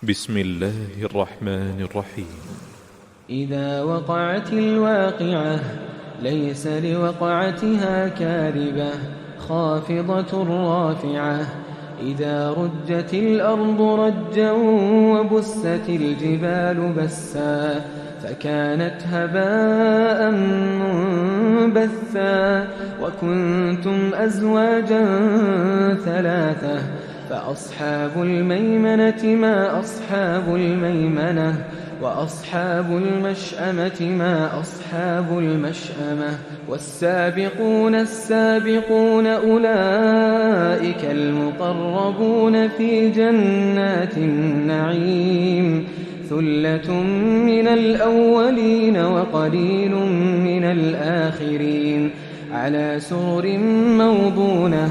بسم الله الرحمن الرحيم. إذا وقعت الواقعة ليس لوقعتها كاذبة خافضة رافعة. إذا رجت الأرض رجا وبست الجبال بسا فكانت هباء منبثا وكنتم أزواجا ثلاثة فأصحاب الميمنة ما أصحاب الميمنة وأصحاب المشأمة ما أصحاب المشأمة. والسابقون السابقون أولئك المقربون في جنات النعيم ثلة من الأولين وقليل من الآخرين على سرر موضونة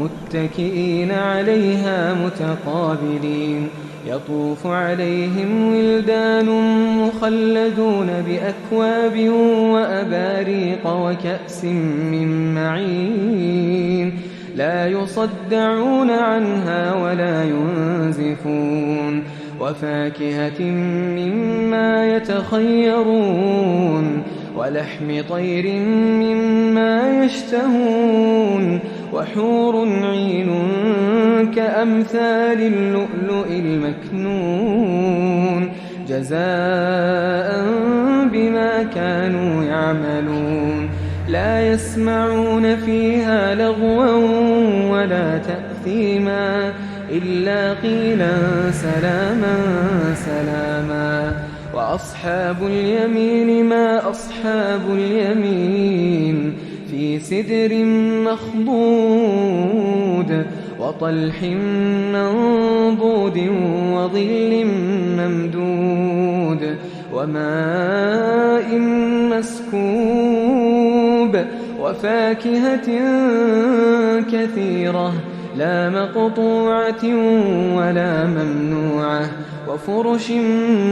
متكئين عليها متقابلين. يطوف عليهم ولدان مخلدون بأكواب وأباريق وكأس من معين لا يصدعون عنها ولا ينزفون. وفاكهة مما يتخيرون ولحم طير مما يشتهون وحور عين كأمثال اللؤلؤ المكنون جزاء بما كانوا يعملون. لا يسمعون فيها لغوا ولا تأثيما إلا قيلا سلاما سلاما. وأصحاب اليمين ما أصحاب اليمين في سدر مخضود وطلح منضود وظل ممدود وماء مسكوب وفاكهة كثيرة لا مقطوعة ولا ممنوعة وفرش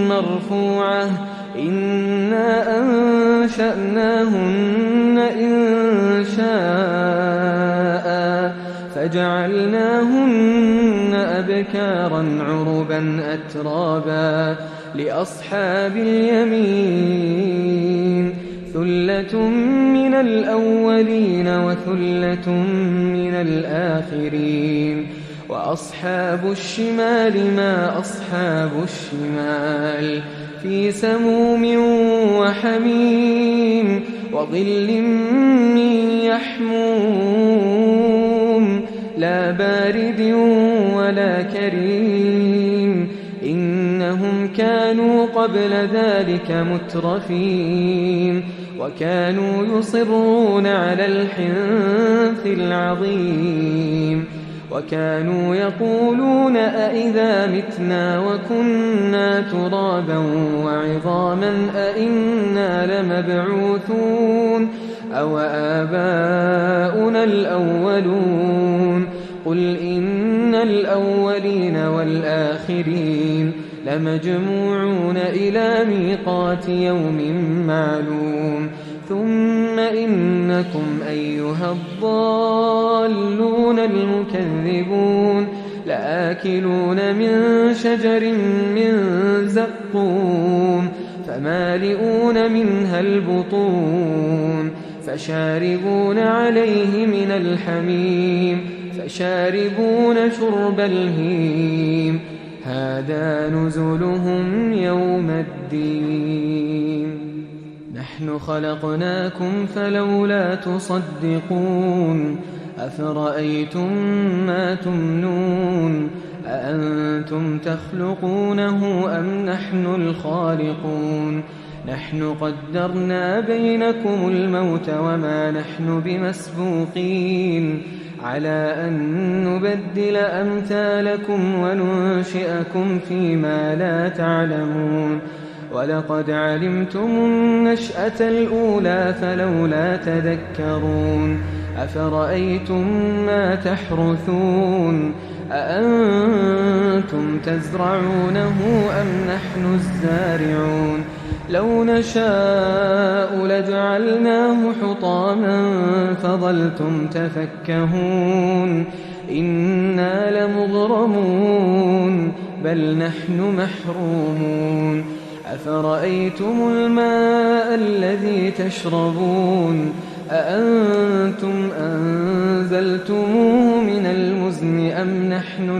مرفوعة. إنا أنشأناهن إنشاء فجعلناهن أبكارا عربا أترابا لأصحاب اليمين ثلة من الأولين وثلة من الآخرين. وأصحاب الشمال ما أصحاب الشمال في سموم وحميم وظل من يحموم لا بارد ولا كريم. إنهم كانوا قبل ذلك مترفين وكانوا يصرون على الحنث العظيم وكانوا يقولون أئذا متنا وكنا ترابا وعظاما أئنا لمبعوثون أو آباؤنا الأولون. قل إن الأولين والآخرين لمجموعون إلى ميقات يوم معلوم. ثم إنكم أيها الضالون المكذبون لآكلون من شجر من زقوم فمالئون منها البطون فشاربون عليه من الحميم فشاربون شرب الهيم هذا نزلهم يوم الدين. نحن خلقناكم فلولا تصدقون. أفرأيتم ما تمنون أأنتم تخلقونه أم نحن الخالقون. نحن قدرنا بينكم الموت وما نحن بمسبوقين على أن نبدل أمثالكم وننشئكم فيما لا تعلمون. ولقد علمتم النشأة الأولى فلولا تذكرون. أفرأيتم ما تحرثون أأنتم تزرعونه أم نحن الزارعون. لو نشاء لجعلناه حطاما فظلتم تفكهون. إنا لمغرمون بل نحن محرومون أفرأيتم الماء الذي تشربون أأنتم أنزلتموه من المزن أم نحن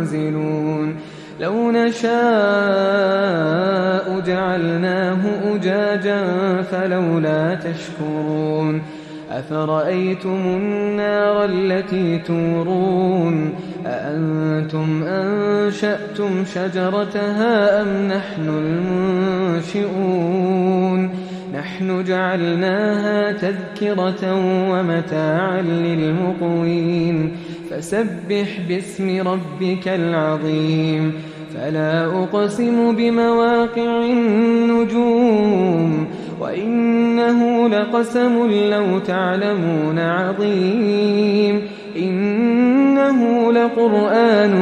المنزلون لو نشاء جعلناه أجاجا فلولا تشكرون أفرأيتم النار التي تورون أأنتم أنشأتم شجرتها أم نحن المنشئون نحن جعلناها تذكرة ومتاعا للمقوين فسبح باسم ربك العظيم فلا أقسم بمواقع النجوم وإنه لقسم لو تعلمون عظيم إنه لقرآن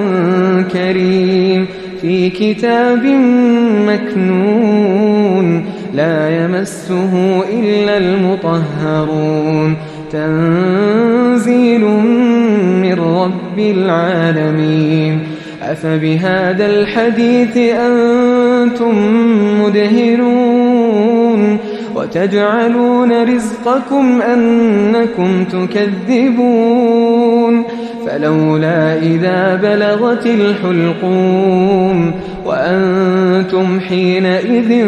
كريم في كتاب مكنون لا يمسه إلا المطهرون تنزيل من رب العالمين أفبهذا الحديث أنتم مدهنون وتجعلون رزقكم أنكم تكذبون فلولا إذا بلغت الحلقوم وأنتم حينئذ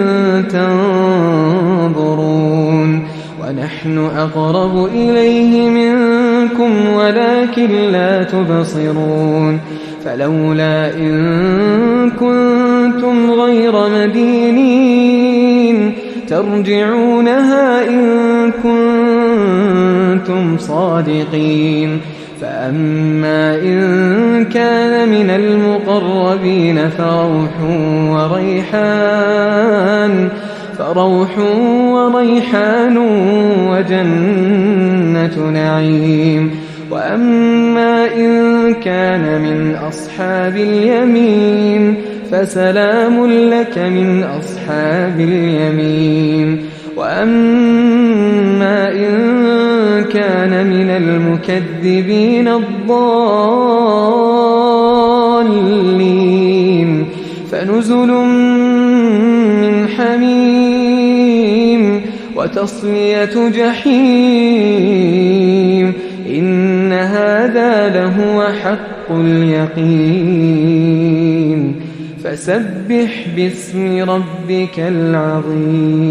تنظرون ونحن أقرب إليه منكم ولكن لا تبصرون فلولا إن كنتم غير مدينين ترجعونها إن كنتم صادقين فأما إن كان من المقربين فروح وريحان وجنة نعيم وأما إن كان من أصحاب اليمين فسلام لك من أصحاب اليمين وأما إن كان من المكذبين الضالين فنزل من حميم وتصلية جحيم إن هذا لهو حق اليقين فسبح باسم ربك العظيم